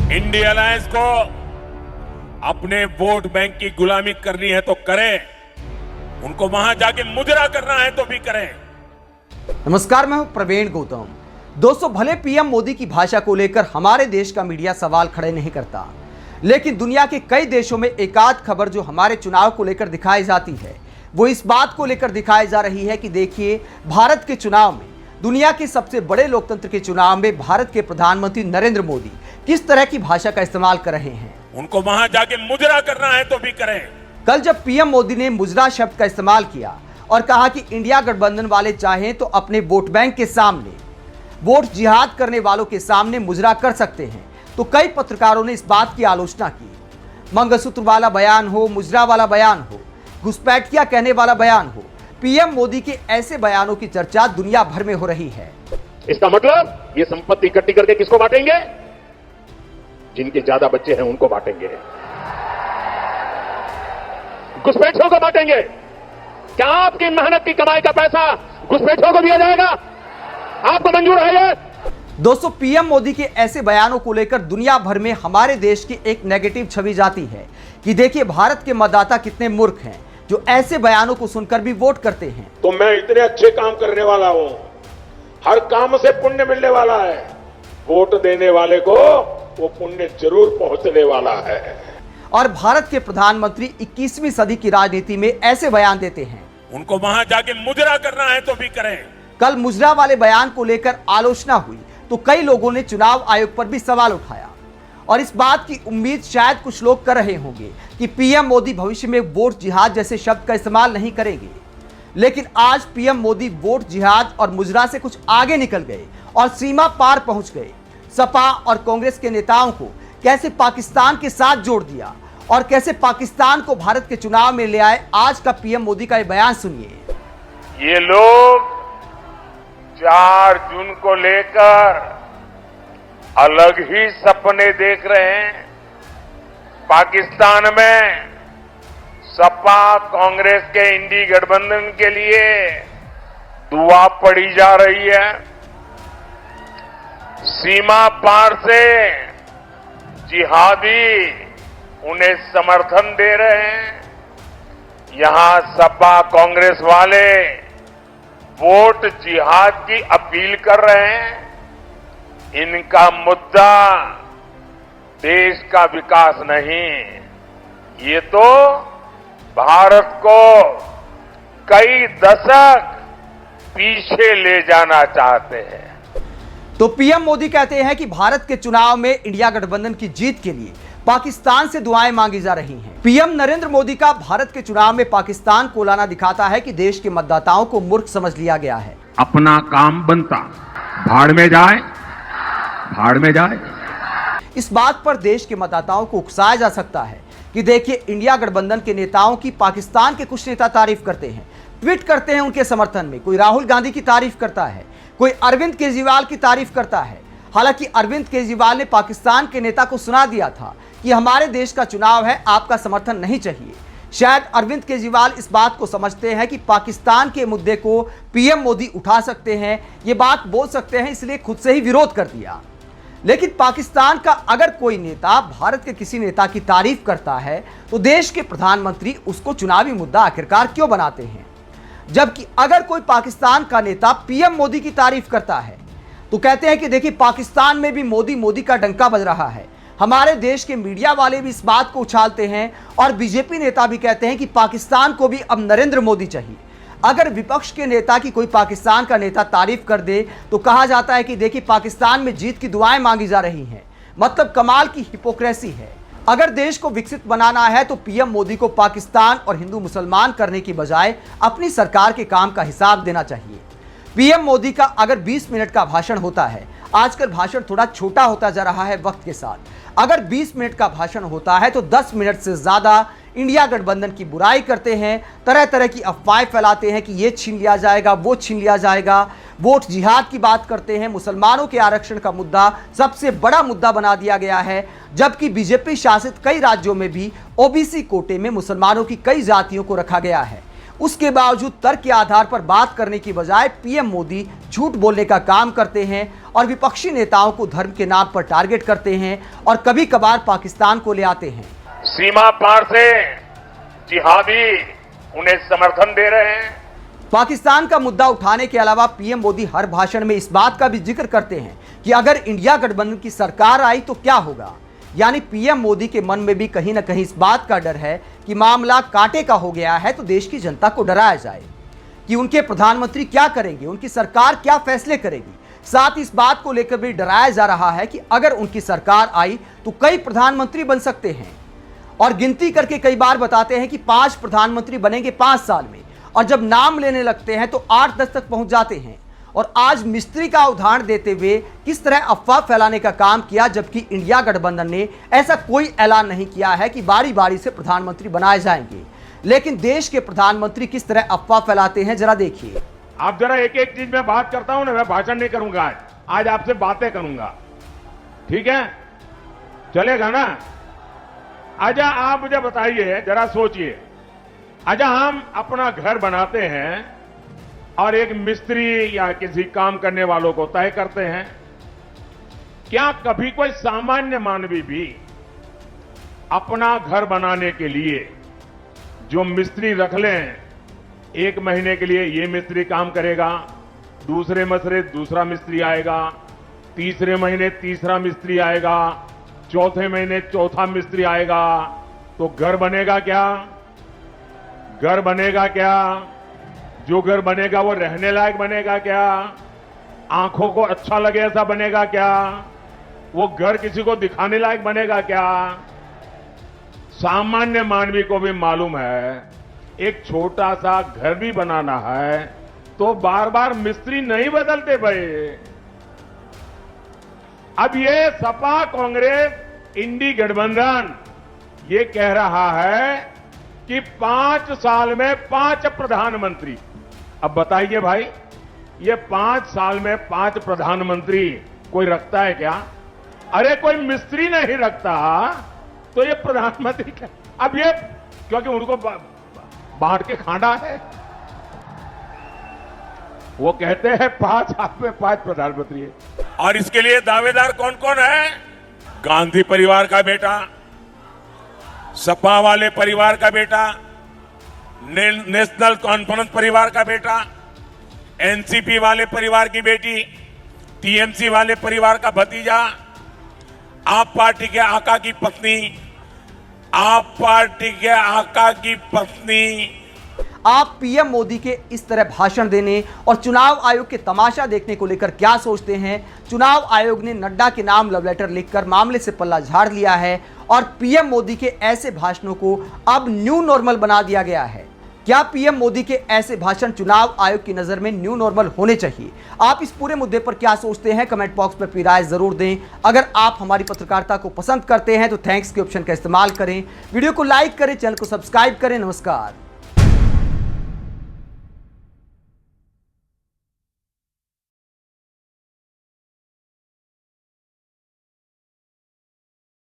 India alliance को अपने vote bank की गुलामी करनी है तो करें, उनको वहां जाके मुजरा करना है तो भी करें। नमस्कार, मैं हूं प्रवीण गौतम। दोस्तों, भले पीएम मोदी की भाषा को लेकर हमारे देश का मीडिया सवाल खड़े नहीं करता, लेकिन दुनिया के कई देशों में एकाध खबर जो हमारे चुनाव को लेकर दिखाई जाती है, वो इस बात को लेकर दिखाई जा रही है कि देखिए, भारत के चुनाव में, दुनिया के सबसे बड़े लोकतंत्र के चुनाव में भारत के प्रधानमंत्री नरेंद्र मोदी किस तरह की भाषा का इस्तेमाल कर रहे हैं। उनको वहां जाके मुजरा करना है तो भी करें। कल जब पीएम मोदी ने मुजरा शब्द का इस्तेमाल किया और कहा कि इंडिया गठबंधन वाले चाहें तो अपने वोट बैंक के सामने, वोट जिहाद करने वालों के सामने मुजरा कर सकते हैं, तो कई पत्रकारों ने इस बात की आलोचना की। मंगलसूत्र वाला बयान हो, मुजरा वाला बयान हो, घुसपैठिया कहने वाला बयान हो, पीएम मोदी के ऐसे बयानों की चर्चा दुनिया भर में हो रही है। इसका मतलब ये संपत्ति इकट्ठी करके किसको बांटेंगे? जिनके ज्यादा बच्चे हैं उनको बांटेंगे, घुसपैठियों को बांटेंगे। क्या आपकी मेहनत की कमाई का पैसा घुसपैठियों को दिया जाएगा? आपको मंजूर है ये? दोस्तों, पीएम मोदी के ऐसे बयानों को लेकर दुनिया भर में हमारे देश की एक नेगेटिव छवि जाती है कि देखिए, भारत के मतदाता कितने मूर्ख हैं जो ऐसे बयानों को सुनकर भी वोट करते हैं। तो मैं इतने अच्छे काम करने वाला हूं, हर काम से पुण्य मिलने वाला है, वोट देने वाले को वो पुण्य जरूर पहुंचने वाला है। और भारत के प्रधानमंत्री 21वीं सदी की राजनीति में ऐसे बयान देते हैं। उनको वहां जाके मुजरा करना है तो भी करें। कल मुजरा वाले बयान को लेकर आलोचना हुई तो कई लोगों ने चुनाव आयोग पर भी सवाल उठाया, और इस बात की उम्मीद शायद कुछ लोग कर रहे होंगे कि पीएम मोदी भविष्य में वोट जिहाद जैसे शब्द का इस्तेमाल नहीं करेंगे। लेकिन आज पीएम मोदी वोट जिहाद और मुजरा से कुछ आगे निकल गए और सीमा पार पहुंच गए। सपा और कांग्रेस के नेताओं को कैसे पाकिस्तान के साथ जोड़ दिया और कैसे पाकिस्तान को भारत के चुनाव में ले आए, आज का पीएम मोदी का ये बयान सुनिए। ये लोग 4 जून को लेकर अलग ही सपने देख रहे हैं। पाकिस्तान में सपा कांग्रेस के इंडी गठबंधन के लिए दुआ पड़ी जा रही है। सीमा पार से जिहादी उन्हें समर्थन दे रहे हैं। यहां सपा कांग्रेस वाले वोट जिहाद की अपील कर रहे हैं। इनका मुद्दा देश का विकास नहीं, ये तो भारत को कई दशक पीछे ले जाना चाहते हैं। तो पीएम मोदी कहते हैं कि भारत के चुनाव में इंडिया गठबंधन की जीत के लिए पाकिस्तान से दुआएं मांगी जा रही हैं। पीएम नरेंद्र मोदी का भारत के चुनाव में पाकिस्तान को लाना दिखाता है कि देश के मतदाताओं को मूर्ख समझ लिया गया है। अपना काम बनता, भाड़ में जाए, भाड़ में जाए। इस बात पर देश के मतदाताओं को उकसाया जा सकता है कि देखिए, इंडिया गठबंधन के नेताओं की पाकिस्तान के कुछ नेता तारीफ करते हैं, ट्वीट करते हैं उनके समर्थन में। कोई राहुल गांधी की तारीफ करता है, कोई अरविंद केजरीवाल की तारीफ करता है। हालांकि अरविंद केजरीवाल ने पाकिस्तान के नेता को सुना दिया था कि हमारे देश का चुनाव है, आपका समर्थन नहीं चाहिए। शायद अरविंद केजरीवाल इस बात को समझते हैं कि पाकिस्तान के मुद्दे को पीएम मोदी उठा सकते हैं, ये बात बोल सकते हैं, इसलिए खुद से ही विरोध कर दिया। लेकिन पाकिस्तान का अगर कोई नेता भारत के किसी नेता की तारीफ करता है तो देश के प्रधानमंत्री उसको चुनावी मुद्दा आखिरकार क्यों बनाते हैं? जबकि अगर कोई पाकिस्तान का नेता पीएम मोदी की तारीफ करता है तो कहते हैं कि देखिए, पाकिस्तान में भी मोदी मोदी का डंका बज रहा है। हमारे देश के मीडिया वाले भी इस बात को उछालते हैं और बीजेपी नेता भी कहते हैं कि पाकिस्तान को भी अब नरेंद्र मोदी चाहिए। अगर विपक्ष के नेता की कोई पाकिस्तान का नेता तारीफ कर दे तो कहा जाता है कि देखिए, पाकिस्तान में जीत की दुआएं मांगी जा रही हैं। मतलब कमाल की हिपोक्रेसी है। अगर देश को विकसित बनाना है तो पीएम मोदी को पाकिस्तान और हिंदू मुसलमान करने की बजाय अपनी सरकार के काम का हिसाब देना चाहिए। पीएम मोदी का अगर 20 मिनट का भाषण होता है, आजकल भाषण थोड़ा छोटा होता जा रहा है वक्त के साथ, अगर 20 मिनट का भाषण होता है तो 10 मिनट से ज्यादा इंडिया गठबंधन की बुराई करते हैं, तरह तरह की अफवाहें फैलाते हैं कि ये छीन लिया जाएगा, वो छीन लिया जाएगा, वोट जिहाद की बात करते हैं। मुसलमानों के आरक्षण का मुद्दा सबसे बड़ा मुद्दा बना दिया गया है, जबकि बीजेपी शासित कई राज्यों में भी ओबीसी कोटे में मुसलमानों की कई जातियों को रखा गया है। उसके बावजूद तर्क के आधार पर बात करने की बजाय पीएम मोदी झूठ बोलने का काम करते हैं और विपक्षी नेताओं को धर्म के नाम पर टारगेट करते हैं और कभी कभार पाकिस्तान को ले आते हैं। सीमा पार से जिहादी उन्हें समर्थन दे रहे हैं। पाकिस्तान का मुद्दा उठाने के अलावा पीएम मोदी हर भाषण में इस बात का भी जिक्र करते हैं कि अगर इंडिया गठबंधन की सरकार आई तो क्या होगा। यानी पीएम मोदी के मन में भी कहीं ना कहीं इस बात का डर है कि मामला कांटे का हो गया है तो देश की जनता को डराया जाए कि उनके प्रधानमंत्री क्या करेंगे, उनकी सरकार क्या फैसले करेगी। साथ ही इस बात को लेकर भी डराया जा रहा है कि अगर उनकी सरकार आई तो कई प्रधानमंत्री बन सकते हैं और गिनती करके कई बार बताते हैं कि 5 प्रधानमंत्री बनेंगे 5 साल में, और जब नाम लेने लगते हैं तो 8-10 तक पहुंच जाते हैं। और आज मिस्त्री का उदाहरण देते हुए किस तरह अफवाह फैलाने का काम किया, जबकि इंडिया गठबंधन ने ऐसा कोई ऐलान नहीं किया है कि बारी बारी से प्रधानमंत्री बनाए जाएंगे। लेकिन देश के प्रधानमंत्री किस तरह अफवाह फैलाते हैं जरा देखिए। आप जरा एक एक चीज में बात करता हूं ना, मैं भाषण नहीं करूंगा आज आपसे बातें करूंगा, ठीक है? चलेगा ना? अच्छा आप मुझे बताइए, जरा सोचिए, अच्छा हम अपना घर बनाते हैं और एक मिस्त्री या किसी काम करने वालों को तय करते हैं। क्या कभी कोई सामान्य मानवी भी अपना घर बनाने के लिए जो मिस्त्री रख लें, 1 महीने के लिए ये मिस्त्री काम करेगा, दूसरे महीने दूसरा मिस्त्री आएगा, तीसरे महीने तीसरा मिस्त्री आएगा, चौथे महीने चौथा मिस्त्री आएगा, तो घर बनेगा क्या? घर बनेगा क्या? जो घर बनेगा वो रहने लायक बनेगा क्या? आंखों को अच्छा लगे ऐसा बनेगा क्या? वो घर किसी को दिखाने लायक बनेगा क्या? सामान्य मानवी को भी मालूम है एक छोटा सा घर भी बनाना है तो बार बार मिस्त्री नहीं बदलते भाई। अब ये सपा कांग्रेस इंडी गठबंधन ये कह रहा है कि 5 साल में 5 प्रधानमंत्री। अब बताइए भाई, ये 5 साल में 5 प्रधानमंत्री कोई रखता है क्या? अरे कोई मिस्त्री नहीं रखता तो ये प्रधानमंत्री क्या? अब ये क्योंकि उनको बांट के खाना है, वो कहते हैं 5 साल में 5 प्रधानमंत्री है। और इसके लिए दावेदार कौन कौन है? गांधी परिवार का बेटा, सपा वाले परिवार का बेटा, नेशनल कॉन्फ्रेंस परिवार का बेटा, एनसीपी वाले परिवार की बेटी, टीएमसी वाले परिवार का भतीजा, आप पार्टी के आका की पत्नी, आप पार्टी के आका की पत्नी। आप पीएम मोदी के इस तरह भाषण देने और चुनाव आयोग के तमाशा देखने को लेकर क्या सोचते हैं? चुनाव आयोग ने नड्डा के नाम लव लेटर लिखकर मामले से पल्ला झाड़ लिया है और पीएम मोदी के ऐसे भाषणों को अब न्यू नॉर्मल बना दिया गया है। क्या पीएम मोदी के ऐसे भाषण चुनाव आयोग की नजर में न्यू नॉर्मल होने चाहिए? आप इस पूरे मुद्दे पर क्या सोचते हैं? कमेंट बॉक्स में अपनी राय जरूर दें। अगर आप हमारी पत्रकारिता को पसंद करते हैं तो थैंक्स के ऑप्शन का इस्तेमाल करें, वीडियो को लाइक करें, चैनल को सब्सक्राइब करें। नमस्कार।